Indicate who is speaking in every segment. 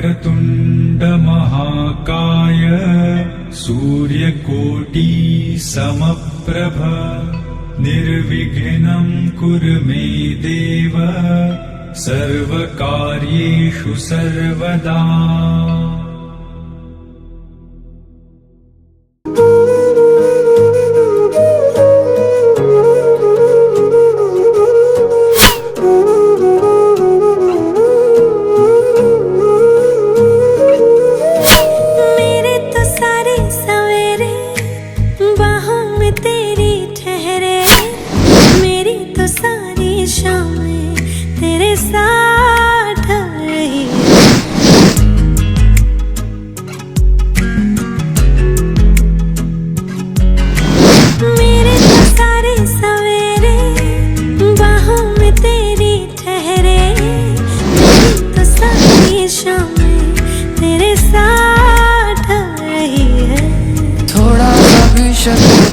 Speaker 1: वक्रतुण्ड महाकाय सूर्यकोटि समप्रभ निर्विघ्नं कुरु मे देव सर्वकार्येषु सर्वदा।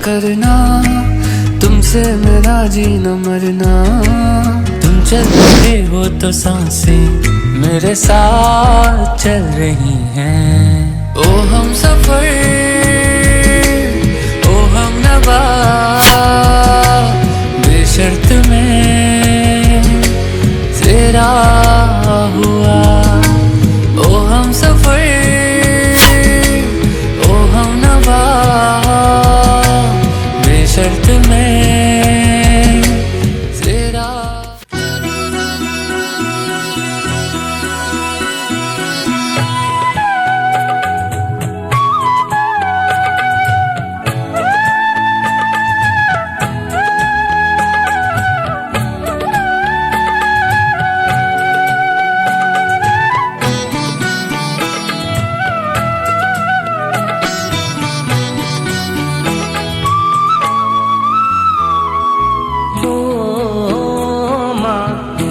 Speaker 2: करना तुमसे मेरा जीना मरना, तुम चल रहे हो तो सांसें मेरे साथ चल रही हैं। ओ हम सफर ओ हम नवा बेशर्त में तेरा हुआ। ओ हम सफर ओ हम नवा शर्त में तेरा।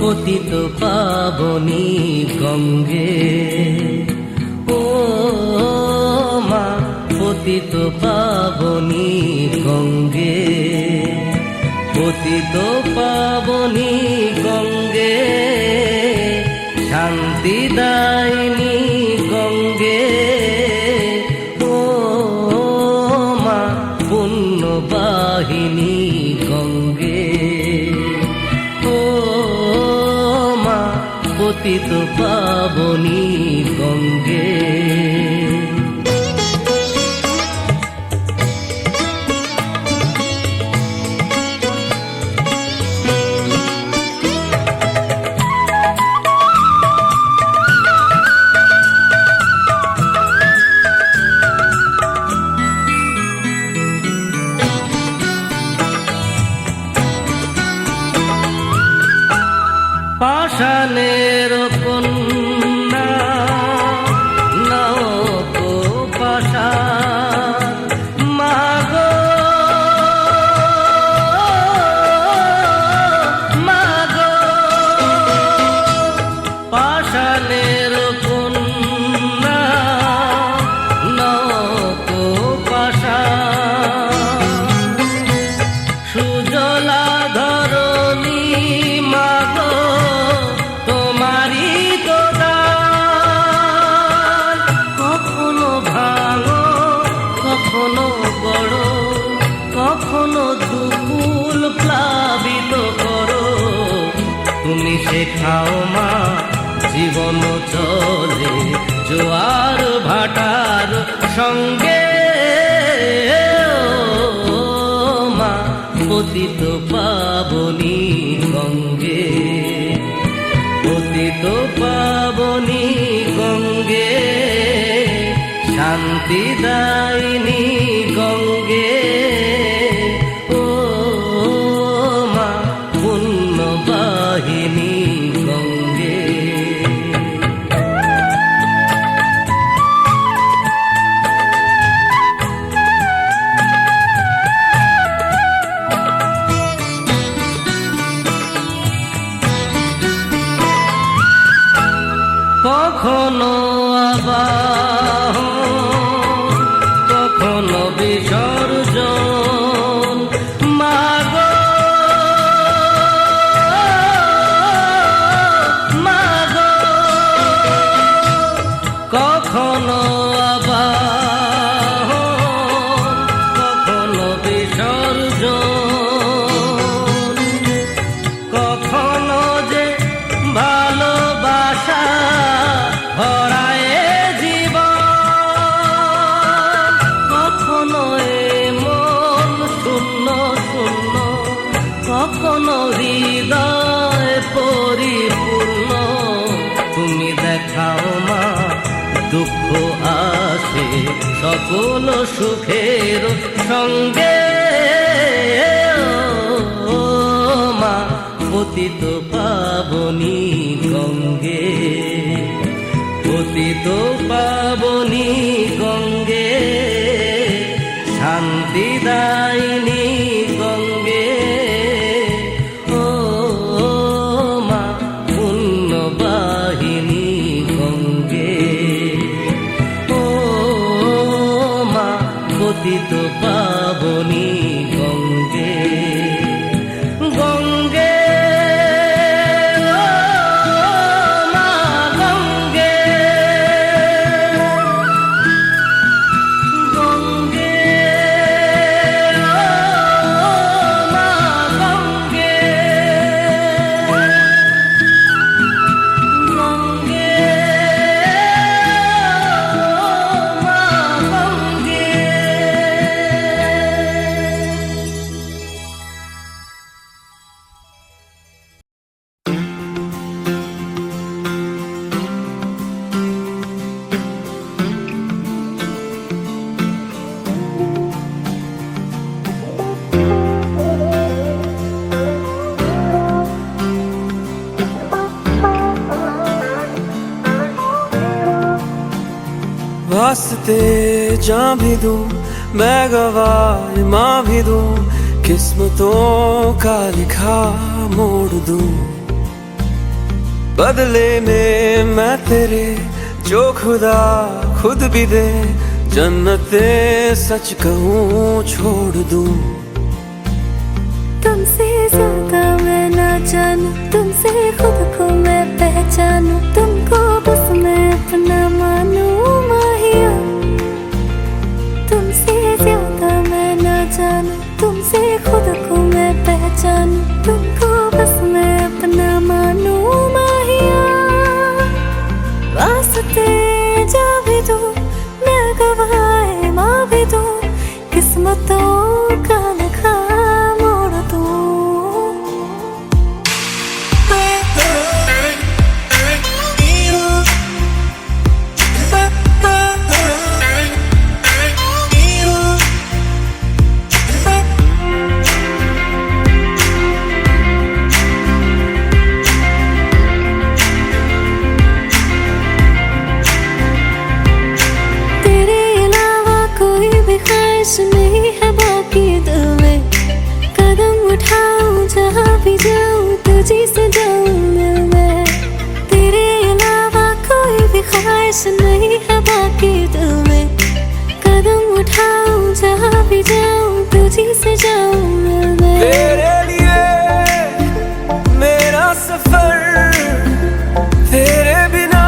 Speaker 3: পতিত পাবনী গঙ্গে, ও মা পতিত পাবনী গঙ্গে, পতিত পাবনী গঙ্গে, শান্তিদায়িনী গঙ্গে, ও মা পুণ্যবাহিনী গঙ্গে, পতিত পাবনী গঙ্গে। পাষাণের কন্যা নব পাষাণ মাগো মাগো, পাষাণের কন্যা নব পাষাণ সুজলা ধরণী মাগো তোমারি তো দান। কখনো ভাঙো কখনো বড়, কখনো দুকুল প্লাবিত করো, তুমি শেখাও মা জীবন চলে জোয়ার ভাটার সঙ্গে। ও মা পতিত পাবনী গঙ্গে, পতিত পাবনী গঙ্গে, শান্তিদায়িনী গঙ্গে, ও মা পুণ্যবাহিনী গঙ্গে। কখনো আবাহন কখনো বিসর্জন, কখনো হৃদয় পরিপূর্ণ তুমি দেখাও মা দুঃখ আসে সকল সুখের সঙ্গে ও মা পতিত পাবনী গঙ্গে পতিত পাবনী গঙ্গে শান্তিদায়িনী গঙ্গে ও মা পুণ্যবাহিনী গঙ্গে ও মা পতিত পাবনী গঙ্গে গঙ্গে ও মা গঙ্গে গঙ্গে ও মা গঙ্গে গঙ্গে ও মা গঙ্গে
Speaker 4: वास्ते जा भी दूं मैं गवाह माँ भी दूं किस्मतों का लिखा मोड़ दूं बदले में मैं तेरे जो खुदा खुद भी दे जन्नते सच कहूँ छोड़ दूं
Speaker 5: तुमसे ज्यादा मैं ना जानूं तुमसे खुद को मैं पहचानूं तुमको बस मैं अपना मानूं माहिया तुमसे ज्यादा मैं ना जानूं तुमसे खुद को मैं पहचानूं तुमको बस मैं अपना मानूं माहिया वास्ते जा भी दूं मैं गवाह माँ भी दूं किस्मतों का लिखा मोड़ दूं तेरे अलावा कोई भी ख्वाहिश नहीं है बाकी दिल में कदम उठाऊं जहाँ भी जाऊं तुझी से जाऊं मिल मैं तेरे अलावा कोई भी ख्वाहिश नहीं है बाकी दिल में कदम उठाऊं जहाँ भी जाऊं तुझी से जाऊं मिल मैं
Speaker 4: तेरे लिए मेरा सफर तेरे बिना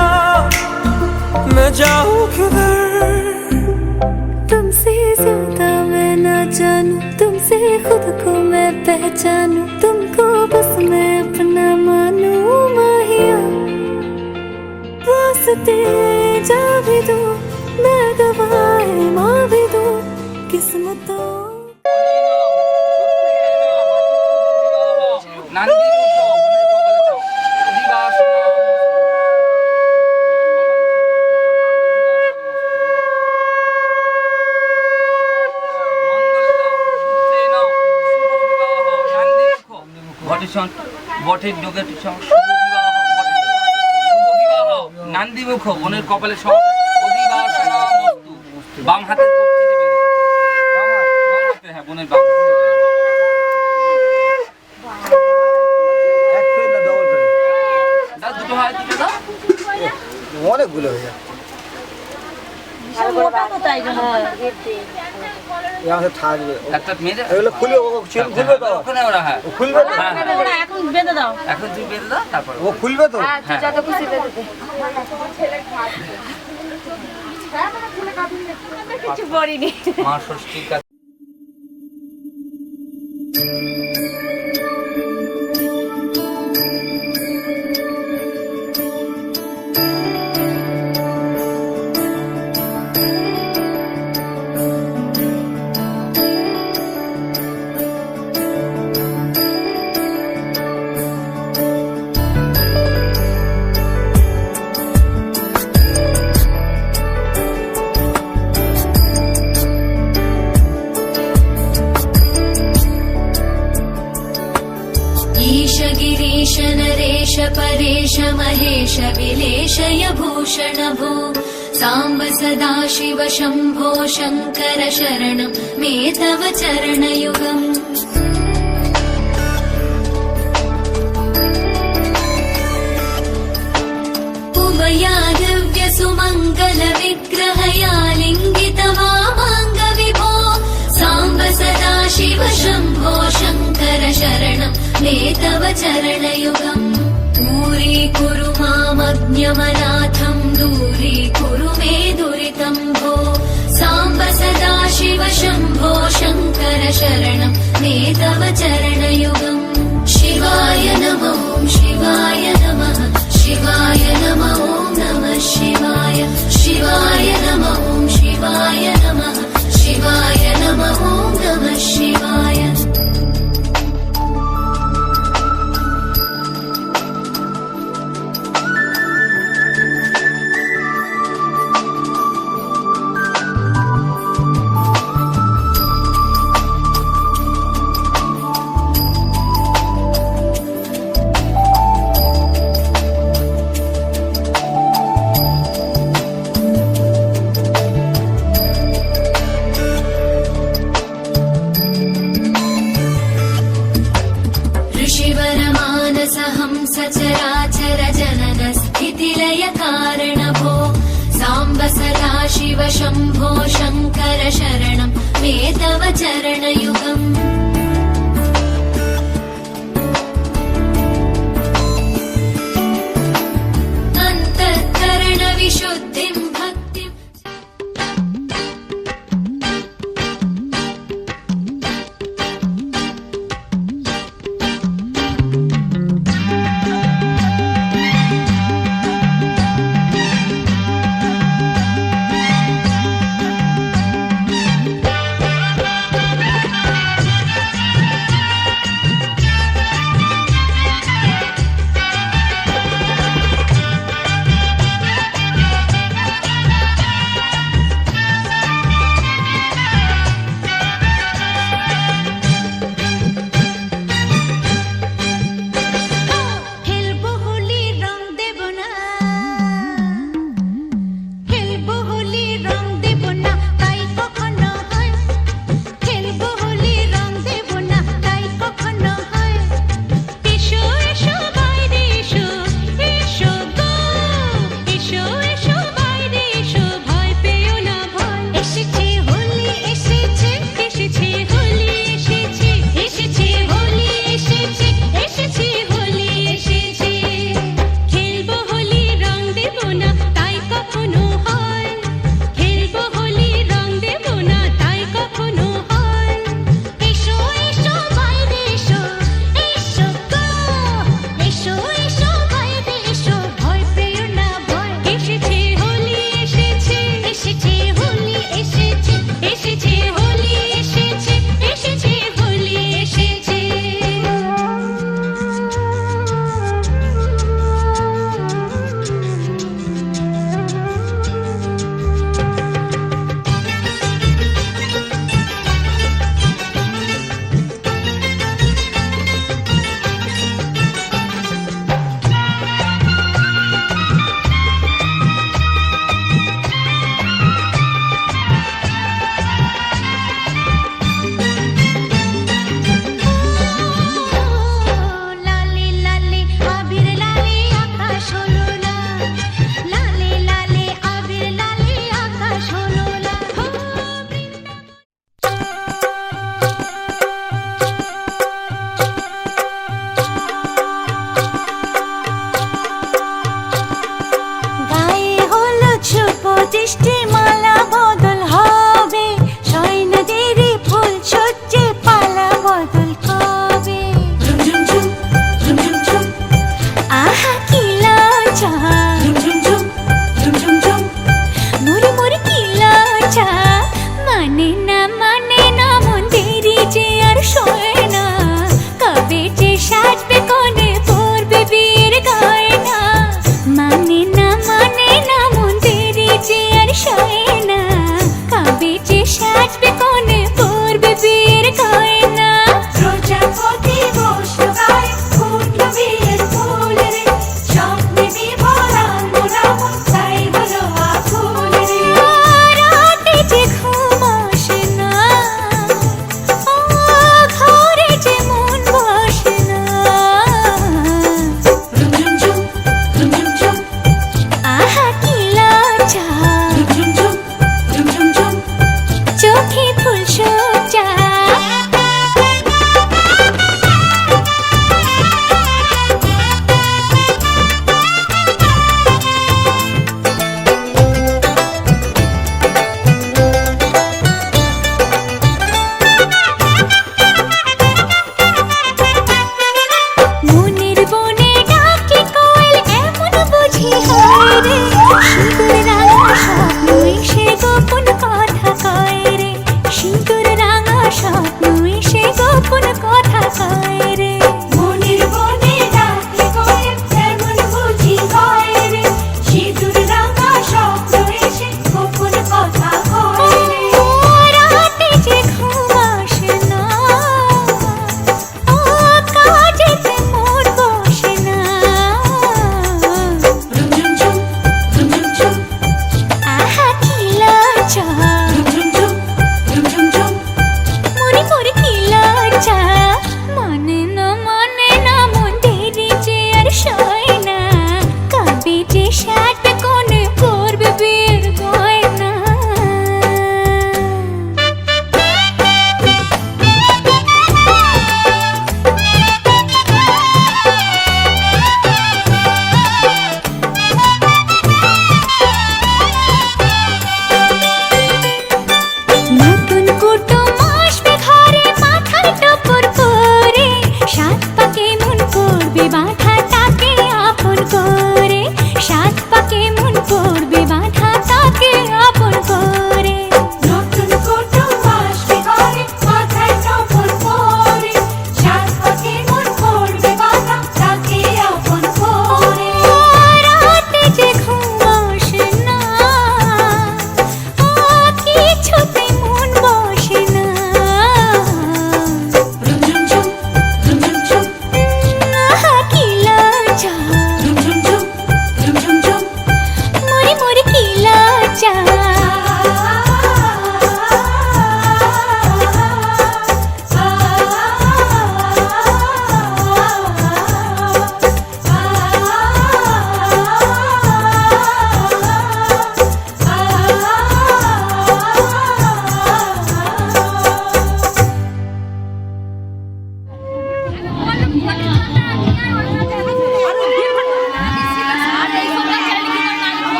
Speaker 4: मैं जाऊँ किधर
Speaker 5: तुमसे ज्यादा मैं ना जानूं तुमसे खुद को मैं पहचानूं तुमको बस मैं अपना मानूं माहिया वास्ते जा भी दूं मैं गवाह माँ भी दूं किस्मतों
Speaker 6: বটের ডোগের নান্দি মুখ বোনের কপালে সব বাম হাতে হ্যাঁ বোনের বাম দুটো হয় দুটো দাও
Speaker 7: অনেকগুলো হয়ে যায় থাকবে
Speaker 6: একটা মেরে
Speaker 7: এগুলো খুলবে খুলবে তো
Speaker 6: ওখানে ওরা হ্যাঁ
Speaker 7: খুলবে তো
Speaker 8: এখন বেঁধে দাও
Speaker 6: এখন তুই বেঁধে দাও তারপর
Speaker 7: ও খুলবে তো
Speaker 6: হ্যাঁ
Speaker 8: যত খুশি বেঁধে দে কিছু পড়িনি
Speaker 6: মা ষষ্ঠীর কাছে
Speaker 5: विलेशय भूषण भो साम्ब सदा शिव शम्भो शङ्कर शरणं मे तव चरणयुगम् उमया दिव्य सुमङ्गल विग्रहया लिङ्गित वामाङ्ग विभो साम्ब सदा शिव शम्भो शङ्कर शरणं मे तव चरणयुगम् दूरीकुरु मामज्ञमनाथम् दूरीकुरु मे दुरितम् भो साम्ब सदा शिव शम्भो शङ्कर शरणं मे तव चरणयुगम् शिवाय नमो शिवाय नमः शिवाय नमो नमः शिवाय शिवाय नमो शिवाय नमः शिवाय नमो नमः शिवाय सचराचर जनन स्थितिलय कारण भो साम्ब सदा शिव शम्भो शङ्कर शरणं मे तव चरणयुगम् अन्तःकरण विशुद्धिं भक्तिम्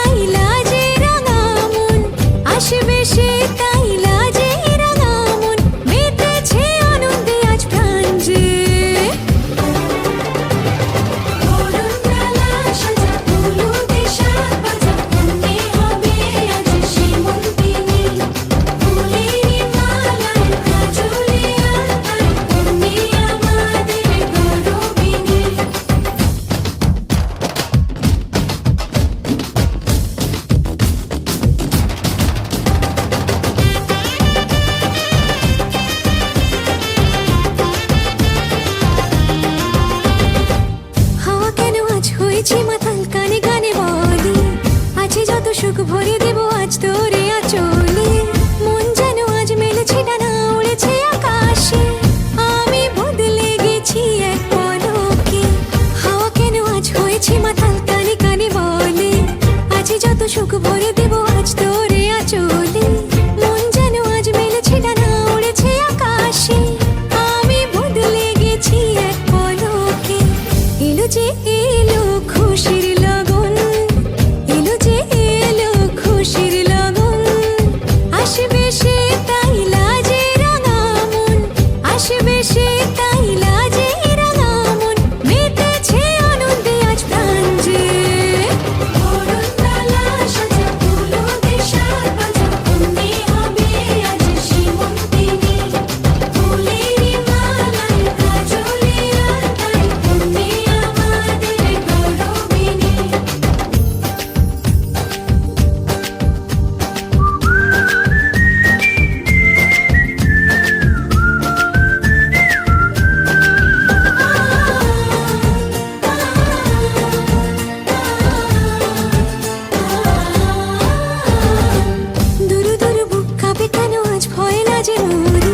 Speaker 5: তাই লাজে রাঙা মন আসবে সে তাই লাজে রাঙা মন মেতেছে আনন্দে আজ প্রাণ যে বরণডালা সাজা হলুদে সাজ বাজা মনে হবে আজ সীমন্তিনী ফুলের মালায় কাজলে আলতায় তুমি আমাদের গৌরবিনী হাওয়া কেন আজ হয়েছে মাতাল কানে কানে বলি আছে যত সুখ ভরে দেব আজ তোরে আচলে মন যেন আজ মেলেছে ডানা উড়েছে আকাশে আমি বদলে গেছি এক পলকে হাওয়া কেন আজ হয়েছে মাতাল কানে কানে বলে আছে যত সুখ ভরে দেব আজ তোরে আচলে মন যেন আজ মেলেছে ডানা উড়েছে আকাশে আমি বদলে গেছি এক পলকে এলো যে এলো খুশির লগন এলো যে এলো খুশির লগন আসবে সে তাই লাজে রাঙা মন আসবে সে তাই লাজে রাঙা মন মেতেছে আনন্দে আজ প্রাণ যে বরণডালা সাজা হলুদে সাজ বাজা মনে হবে আজ সীমন্তিনী ফুলের মালায় কাজলে আলতায় তুমি আমাদের গৌরবিনী দুরু দুরু বুক কাঁপে কেন আজ ভয় লাজে মরি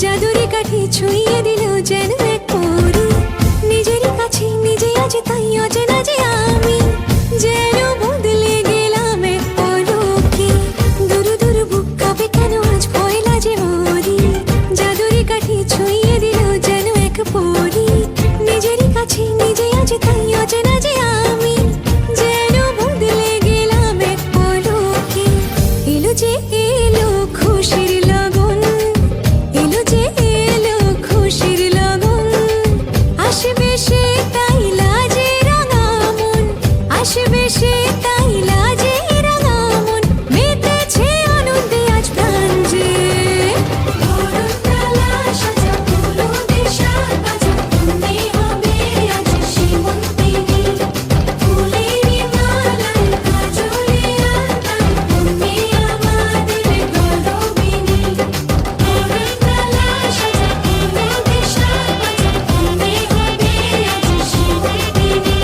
Speaker 5: জাদুরি কাঠি ছুঁয়ে দিল যেন এক পরি নিজেরই কাছে নিজে আজ তাই অচেনা যে আমি যেন বদলে গেলাম এক পলকে দুরু দুরু বুক কাঁপে কেন আজ ভয় লাজে মরি জাদুরি কাঠি ছুঁয়ে দিল যেন এক পরি নিজেরই কাছে নিজে আজ তাই অচেনা যে আমি যেন বদলে গেলাম এক পলকে এলো যে এলো খুশির লগন এলো যে এলো খুশির লগন আসবে সে তাই লাজে রাঙা মন আসবে সে তাই লাজে রাঙা মন মেতেছে আনন্দে আজ প্রাণ যে বরণডালা সাজা হলুদে সাজ বাজা মনে হবে আজ সীমন্তিনী ফুলের মালায় কাজলে আলতায় তুমি আমাদের গৌরবিনী বরণডালা সাজা হলুদে সাজ বাজা মনে হবে আজ সীমন্তিনী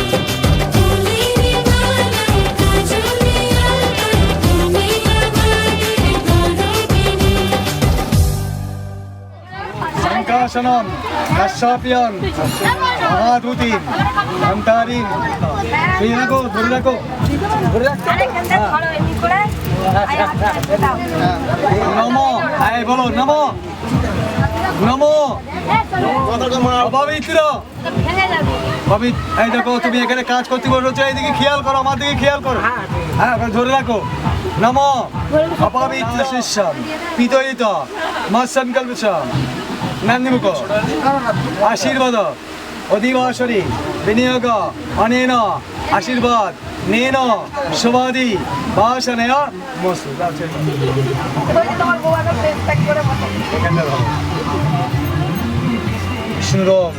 Speaker 5: ফুলের মালায় কাজলে আলতায় তুমি আমাদের গৌরবিনী
Speaker 7: সংকাশনম কাশ্যপিয়ন মহাদূতিম অন্তারিম তুই রাখো ধরে রাখো ধরে রাখো নমো এই বলো নমো নমো পবিত্র এই দেখো তুমি এখানে কাজ করতে বসেছো এইদিকে খেয়াল করো আমার দিকে খেয়াল করো হ্যাঁ ধরে রাখো নমো অপবিত্র শিষ্যম পিতয়িত মৎসংকল্পম নান্দিমুখ আশীর্বাদ অধিবাসরি বিনিয়োগ অনেন আশীর্বাদ নেন শুভাদি ভাষণেয় মস্তু বিষ্ণুরম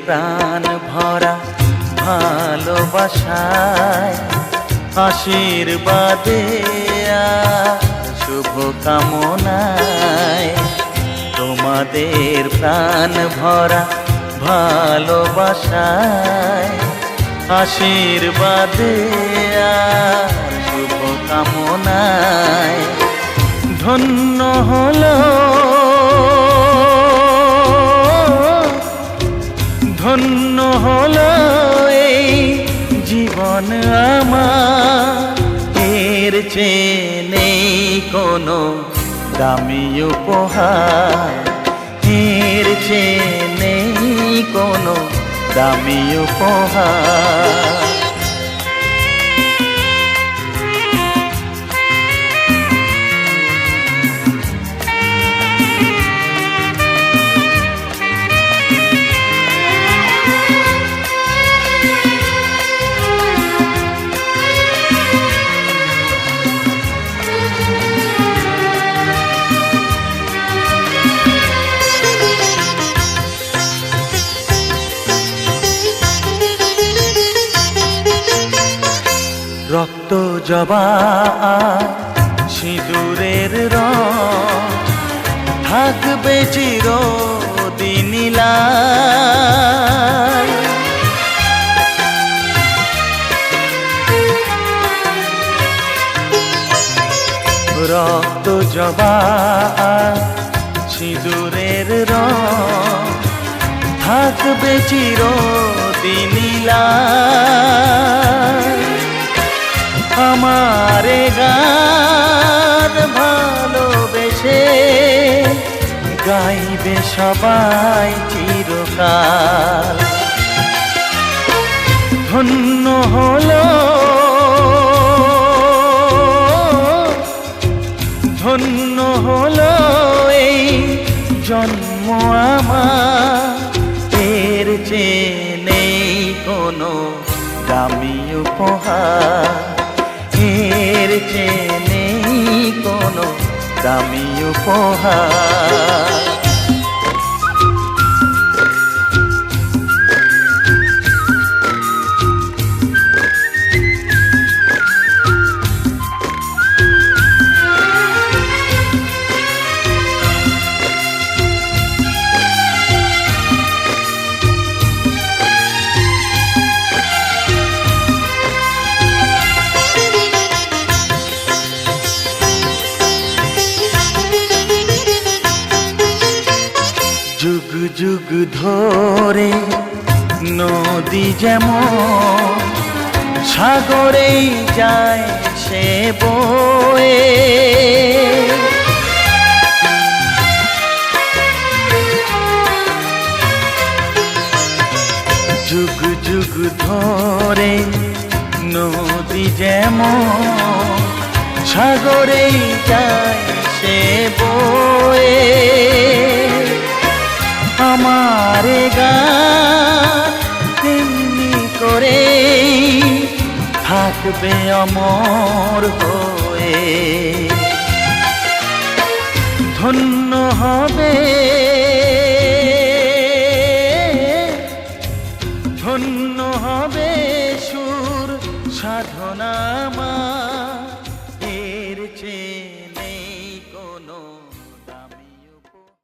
Speaker 9: প্রাণ ভরা ভালোবাসায় আশীর্বাদে আর শুভ কামনায় তোমার তোমাদের প্রাণ ভরা ভালোবাসায়, আশীর্বাদে আর শুভকামনায় ধন্য হলো, ধন্য হলো এই জীবন আমার। এর চেয়ে নেই কোনো দামি উপহার, এর চেয়ে নেই কোনো দামি উপহার। রক্ত জবা সিঁদুরের রং থাকবে চিরদিন লাল। রক্ত জবা সিঁদুরের রং থাকবে চিরদিন লাল। আমারে গান ভালোবেসে গাইবে সবাই চিরকাল। ধন্য হলো, ধন্য হলো এই জন্ম আমার। এর চেয়ে নেই কোনো দামি উপহার, এর চেয়ে নেই কোনো দামি উপহার। যুগ যুগ ধরে নদী যেমন সাগরেই যায় সে বয়ে, যুগ যুগ ধরে নদী যেমন সাগরেই যায় সে বয়ে। আমারে গান তেমনি করে থাকবে অমর হয়ে। ধন্য হবে, ধন্য হবে সুর সাধনা আমার। এর চেয়ে নেই কোনো দামি উপহার।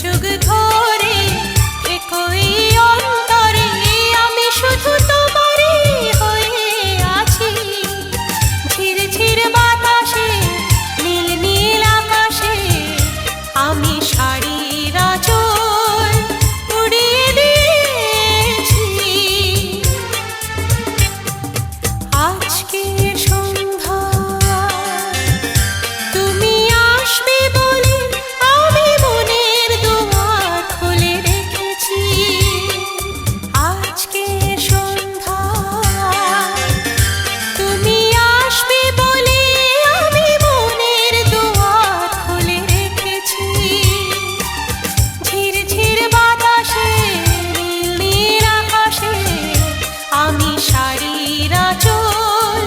Speaker 3: যুগ ধরে একই অন্তরে আমি শুধু তোমারই হয়ে আছি। ঝির ঝির বাতাসে নীল নীল আকাশে আমি শাড়ির আঁচল উড়িয়ে দিয়েছি। আজকে সন্ধ্যা তুমি আসবে বলে আমি মনের দুয়ার খুলে রেখেছি। আজকে সন্ধ্যা তুমি আসবে বলে আমি মনের দুয়ার খুলে রেখেছি। ঝির ঝির বাতাসে নীল নীল আকাশে আমি শাড়ির আঁচল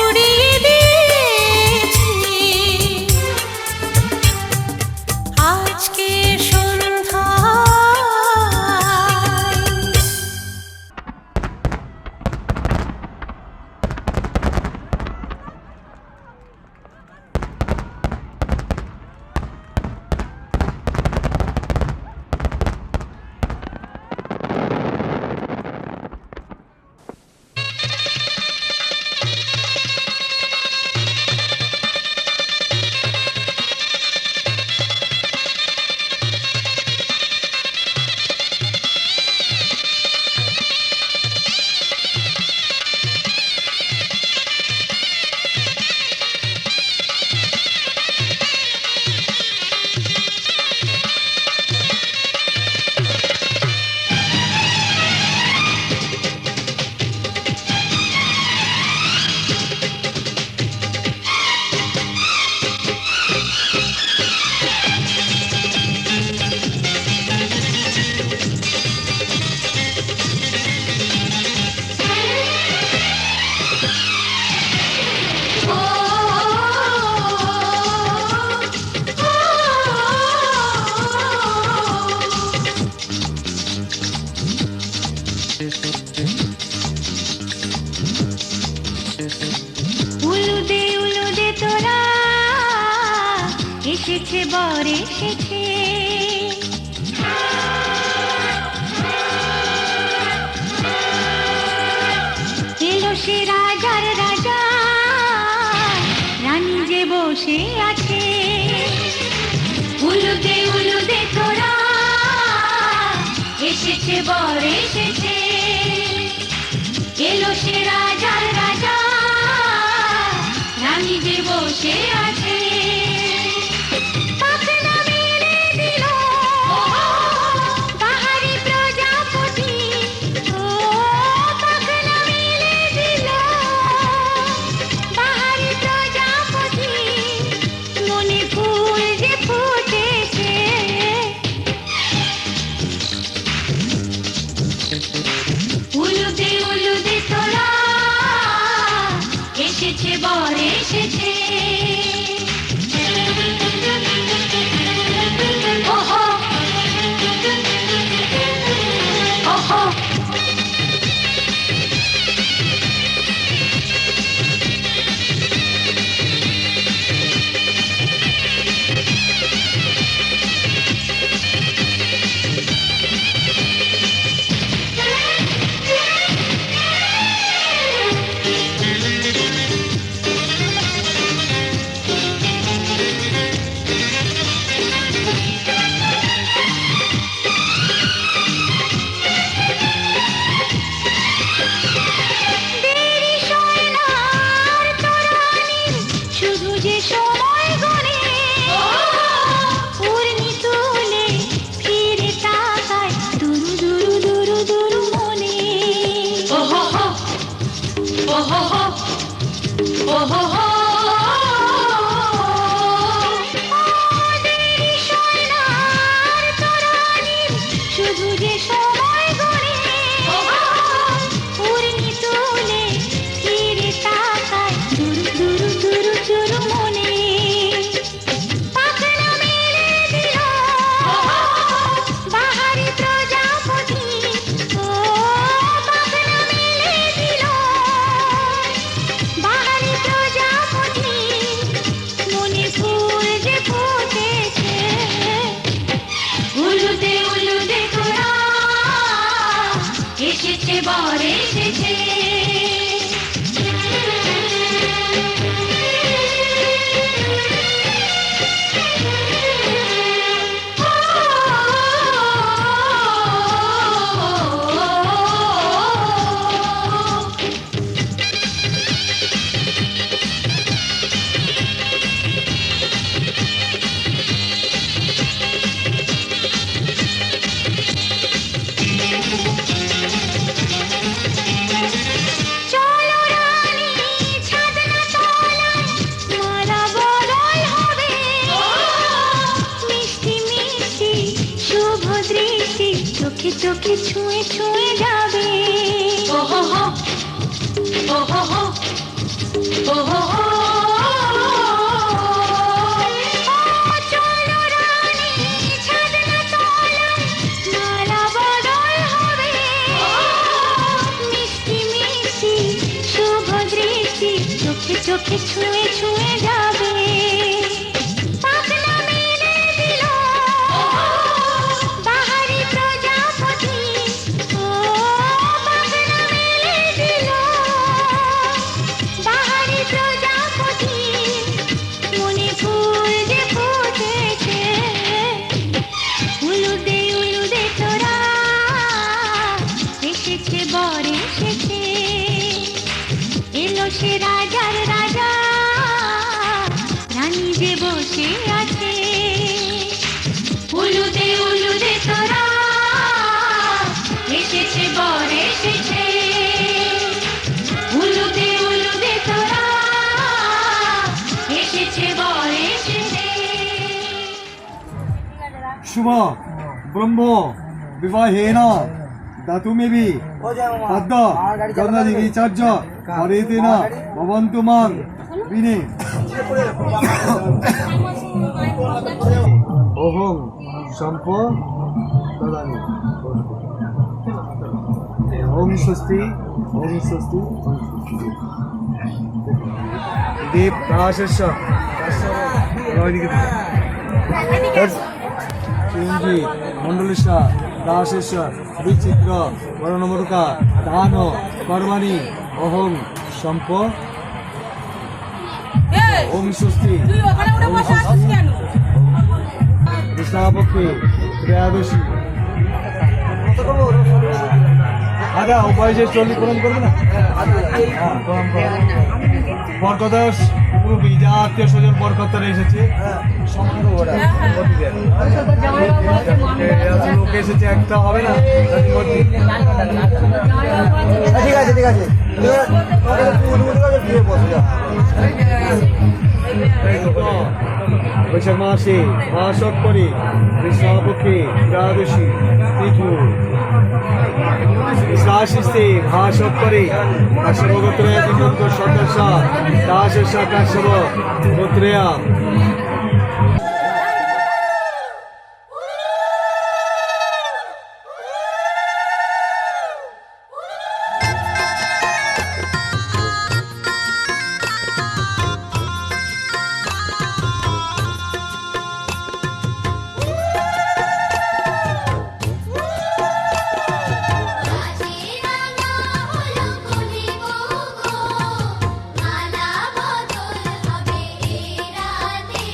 Speaker 3: উড়িয়ে দিয়েছি। আজকে সন্ধ্যায় উলুদে তোরা এসেছে বর এসেছে। এলো সে রাজার রাজা রানী যে বসে আছে। উলুদে তোরা এসেছে বর এসেছে। এলো সে রাজার রাজা রানী যে বসে আছে। পাখনা মেলে দিল বাহারি প্রজাপতি। ও পাখনা মেলে দিল বাহারি প্রজাপতি। মনে ফুল যে ফুটেছে। উলুদে তোরা এসেছে বর এসেছে। বর এসেছে চলো রানী ছাদনা তলায় মালা বদল হবে মিষ্টি মিষ্টি শুভ দৃষ্টি চোখে চোখে ছুঁয়ে ছুঁয়ে যাবে ওহো হো ওহো হো ওহো হো চলো রানী ছাদনা তলায় মালা বদল হবে মিষ্টি মিষ্টি শুভ দৃষ্টি চোখে চোখে ছুঁয়ে ছুঁয়ে যাবে পাখনা মেলে দিল বাহারি প্রজাপতি ও পাখনা মেলে দিল বাহারি প্রজাপতি মনে ফুল যে ফুটেছে উলুদে তোরা এসেছে বর এসেছে এলো সে রাজার রাজা রানী যে বসে আছে উলুদে তোরা এসেছে বর এসেছে উলুদে তোরা এসেছে বর এসেছে
Speaker 7: শুভ ব্রহ্ম বিবাহেন দাতুমেবি পদ্ম গন্ধাদিবিচার্য হরেতেন ভবন্তু মাং বিনে ওহং সম্প দদামি ওম স্বস্তি ওম স্বস্তি দেব রাশেষ চিরঞ্জি মন্ডলেশ্বর রাশেশ্বর বিচিত্র বরণমরুকা দান কর্মাণি অহং সম্প ওম স্বস্তি ওম স্বস্তি কৃষ্ণাপক্ষে ত্রয়োদশী আচ্ছা উপায় যে চল্লি প্রণাম করবে না বরকতা পুরোপুরি যা আত্মীয় স্বজন বরকতারা এসেছে লোক এসেছে একটা হবে না ঠিক আছে ঠিক আছে বৈশাখ মাসে মাসক করে কৃষ্ণপক্ষে ত্রয়োদশী তিথি শাসিস্তে ভাষক করে কাশ্যপ গোত্রয়া তিনন্ত সদস্য দাসস্য কাশ্যপ গোত্রয়া
Speaker 3: মালা বদল হবে রাতে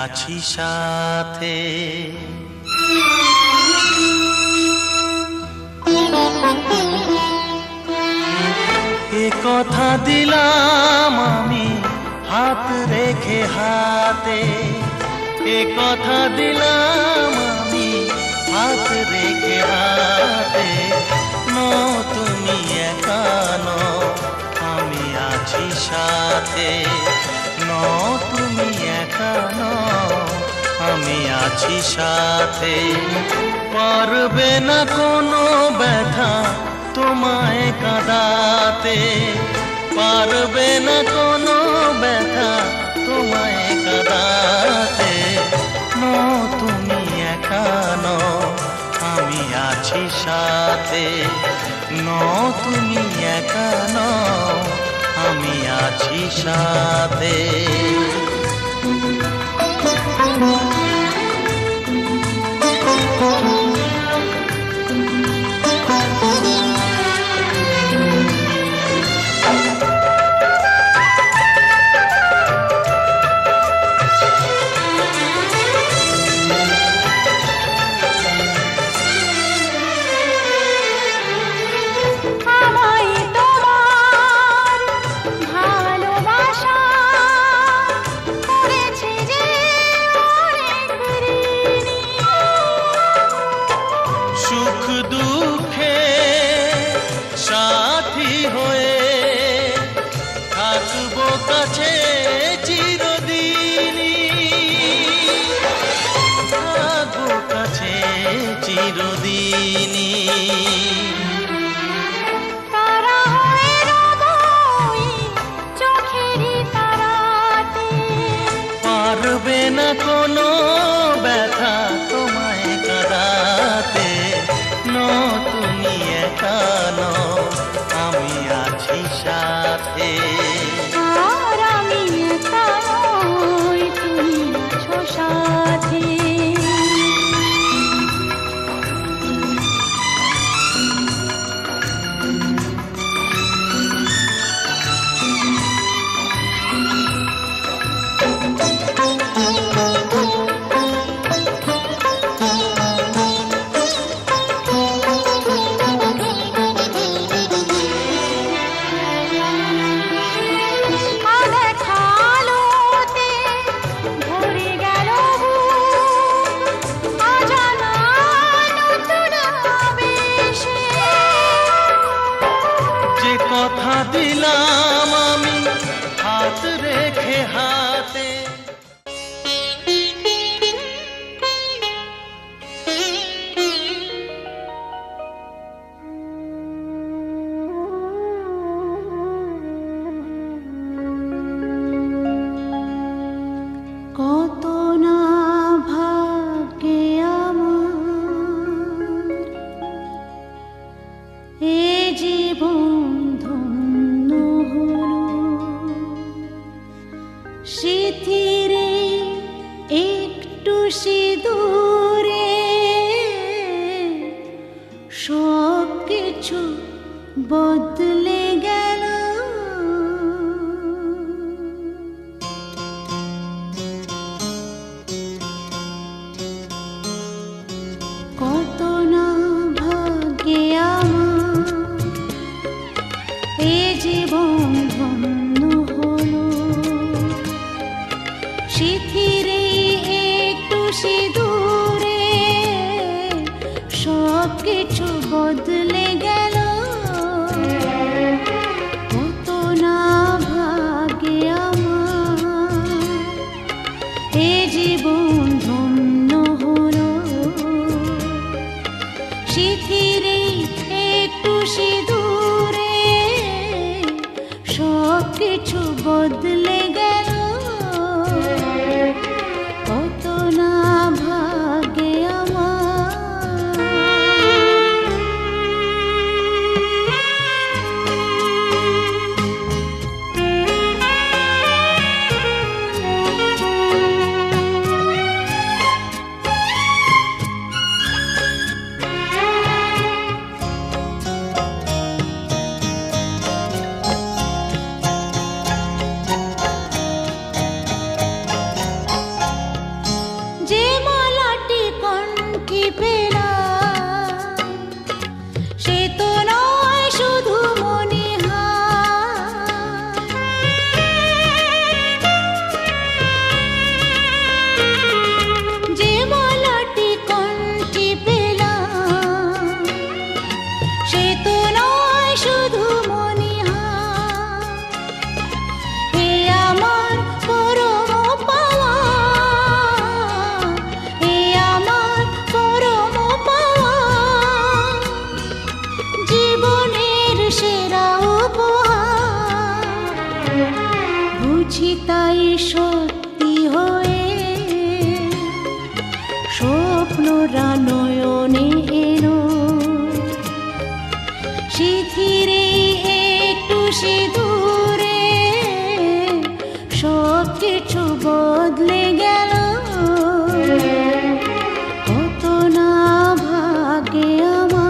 Speaker 9: আছি সাথে। এ কথা দিলাম আমি হাত রেখে হাতে, এ কথা দিলাম আমি হাত রেখে হাতে। তুমি একা নও, আমি আছি সাথে। তুমি একা নও, আমি আছি সাথে। পারবে না কোনো ব্যথা তোমায় কাঁদাতে, পারবে না কোনো ব্যথা তোমায় কাঁদাতে। তুমি একা নও, আমি আছি সাথে। তুমি একা নও, আমি আছি সাথে।
Speaker 5: আমায় তোমার ভালোবাসা করেছে যে অনেক ঋণী।
Speaker 9: সুখ দুঃখে সাথী হয়ে থাকবো কাছে চিরদিনই, থাকবো কাছে চিরদিনই।
Speaker 5: তারা হয়ে রবই চোখেরই তারাতে।
Speaker 9: পারবে না কোনো ব্যথা তোমায় কাঁদাতে। তুমি একা নও, আমি আছি সাথে।
Speaker 5: আর আমি একা নই, তুমি আছো সাথে। আলোতে ভরে গেল অজানা নতুন আবেশে।
Speaker 9: যে কথা দিলাম আমি হাত রেখে হাতে।
Speaker 5: কত না ভাগ্যে আমার এ জীবন ধন্য হলো। স্মৃতিরে একটু সিঁদুরে সব কিছু বদলে গেল। কত না ভাগ্যে আমার এ জীবন ধন্য হলো। স্মৃতিরে একটু সিঁদুরে সব কিছু বদলে গেল। কত না ভাগ্যে আমার এ জীবন ধন্য হলো। স্মৃতিরে একটু সিঁদুরে সব কিছু বদলে গেল। কত না ভাগ্যে আমার। সে তো নয় শুধু মনিহার। হে আমার পরম পাওয়া, হে আমার পরম পাওয়া, জীবনের সেরা উপহার। বুঝি তাই সত্যি হয়ে স্বপ্নরা নয়নে এলো, শিথিরে একটু সিঁদুরে সব কিছু বদলে গেল। কত না ভাগ্যে আমার।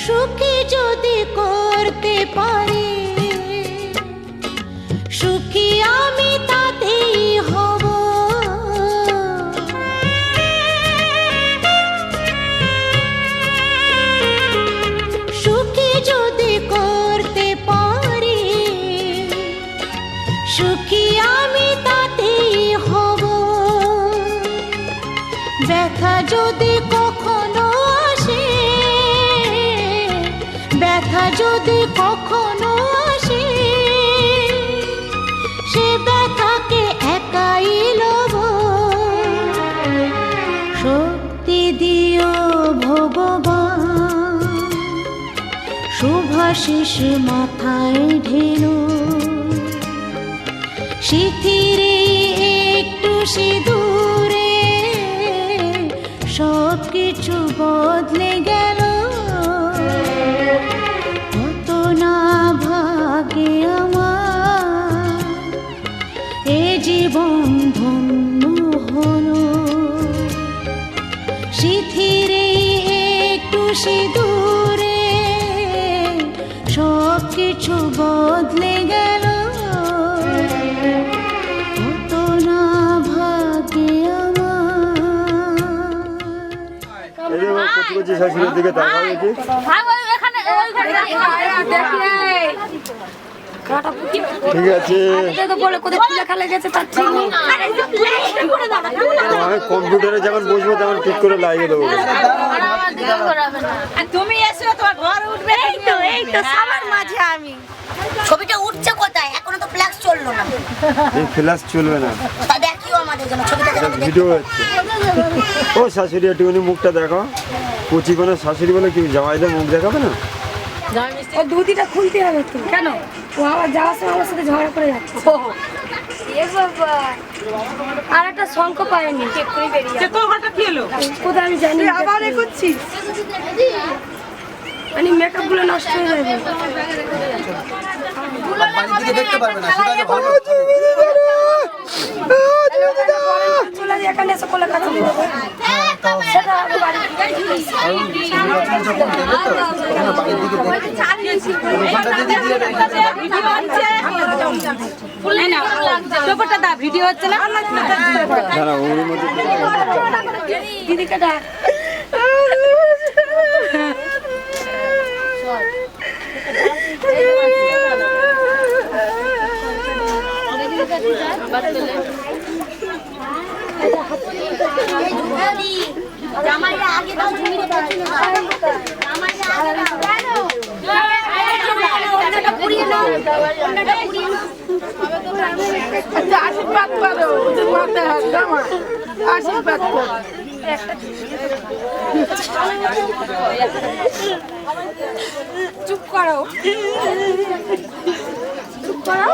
Speaker 5: সুখী যদি করতে পারি, সুখী আমি তাতেই হব। সুখী যদি করতে পারি, সুখী আমি তাতেই হব। ব্যথা যদি কখনো আসে, ব্যথা যদি কখনো আসে, সে ব্যথাকে একাই লব। শক্তি দিও ভগবান, শুভাশিস মাথায় ঢেলো, শিথিরে একটু সিঁদুরে সব কিছু বদলে গেল। কত না ভাগ্যে আমার, এ জীবন ধন্য হলো। শিথিরে একটু সিঁদুরে সব কিছু বদলে গেল। কত না ভাগ্যে আমার।
Speaker 7: কচি কচি শাশুড়ির দিকে তাকাও দেখি। ঠিক আছে, কম্পিউটারে যখন বসবো তখন ঠিক করে লাগিয়ে দেবো।
Speaker 8: তুমি এসো, তোমার ঘর উঠবে। এই তো সবার মাঝে আমি।
Speaker 10: ছবিটা উঠছে কোথায়? এখনো তো ফ্ল্যাশ চললো না।
Speaker 7: এই ফ্ল্যাশ চলবে না,
Speaker 10: তা দেখিও আমাদের জন্য ছবিটা দেখো।
Speaker 7: ভিডিও হচ্ছে। ও শাশুড়ি একটুখানি মুখটা দেখো। কচি কোনো শাশুড়ি বলে কি জামাইদের মুখ দেখাবে না?
Speaker 8: ও দুদিটা খুলতে হবে তো। কেন? ও আবার যাওয়ার সময় আমার সাথে ঝগড়া করে যাচ্ছে। আর একটা শঙ্খ পায়নি, কোথায় আমি জানি। আবার করছি মানে মেকআপ গুলো নষ্ট হয়ে যাবে।
Speaker 7: দেখতে পারবে না,
Speaker 8: চলে যাই এখানে এসে কোলে কাছে সেটা আমি বাড়ি ভিডিও হচ্ছে না। দিদিকে ডাক।
Speaker 10: জামাইরা আগে দাও, ঝুমিরে পেছনে দাও। জামাইরা আগে দাও। অন্যটা পুড়িয়ে নাও, অন্যটা পুড়িয়ে নাও।
Speaker 8: আশীর্বাদ করো, আশীর্বাদ করো। চুপ করো, চুপ করো।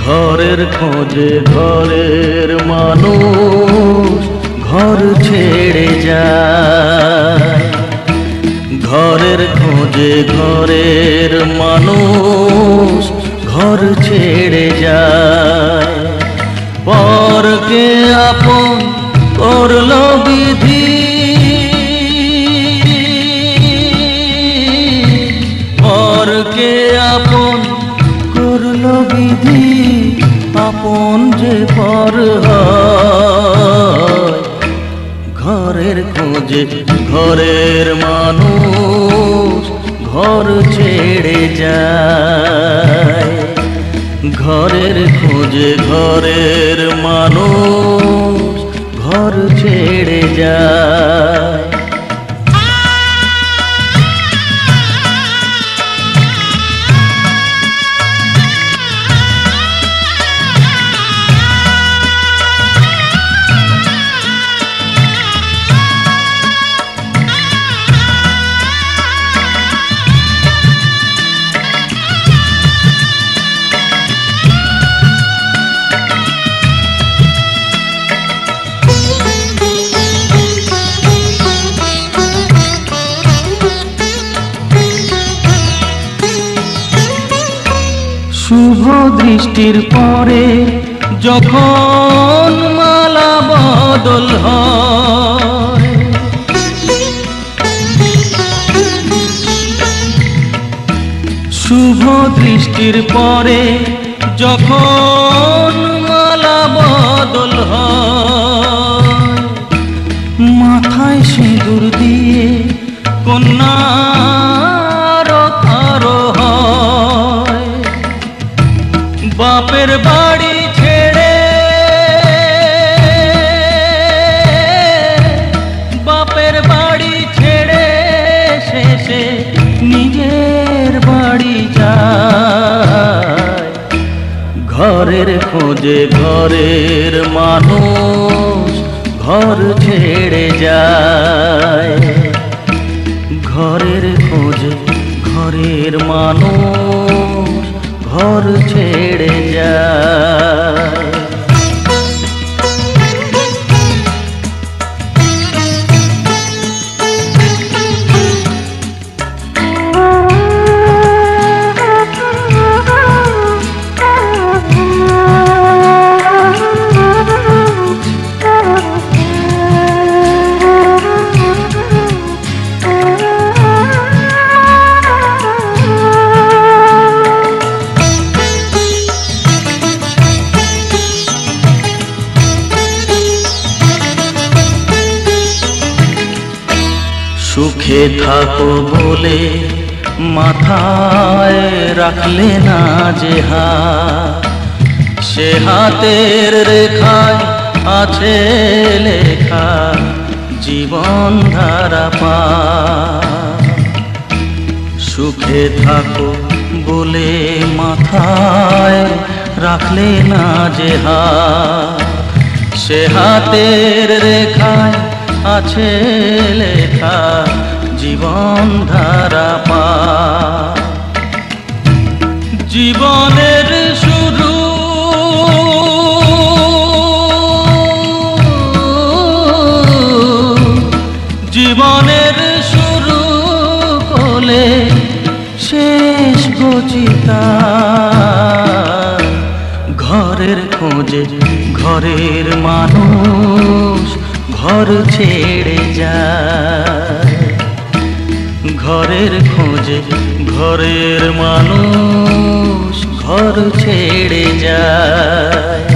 Speaker 9: ঘরের খোঁজে ঘরের মানুষ ঘর ছেড়ে যায়, ঘরের খোঁজে ঘরের মানুষ ঘর ছেড়ে যায়, পরকে আপন করলো বিধি পরকে আপন করলো বিধি আপন যে পর হয় ঘরের খোঁজে ঘরের মানুষ ঘর ছেড়ে যায় ঘরের খোঁজে ঘরের মানুষ ঘর ছেড়ে যায় শুভ দৃষ্টির পরে যখন মালা বদল হয় শুভ দৃষ্টির পরে যখন মালা বদল হয় মাথায় সিঁদুর দিয়ে কন্যার আরো হয় বাপের বাড়ি ছেড়ে বাপের বাড়ি ছেড়ে শেষে নিজের বাড়ি যায় ঘরের খোঁজে ঘরের মানুষ ঘর ছেড়ে যায় ঘরের খোঁজে ঘরের মানুষ ঘর ছেড়ে যায় সুখে থাকো বলে মাথায় রাখলে না যে হাত সে হাতের রেখায় আছে লেখা জীবন ধারা পা সুখে থাকো বলে মাথায় রাখলে না যে হাত সে হাতের রেখায় আছে লেখা জীবন ধারা পা জীবনের শুরু জীবনের শুরু কোলে শেষ গচিতা ঘরের খোঁজে ঘরের মানুষ ঘর ছেড়ে যায় ঘরের খোঁজে ঘরের মানুষ ঘর ছেড়ে যায়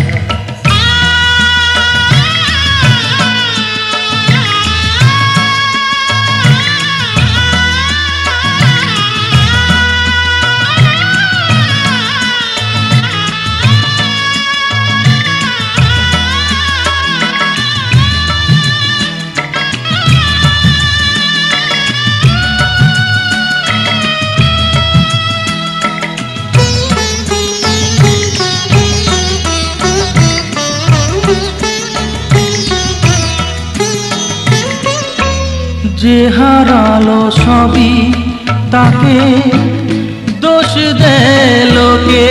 Speaker 9: যে হারালো সবই তাকে দোষ দেয় লোকে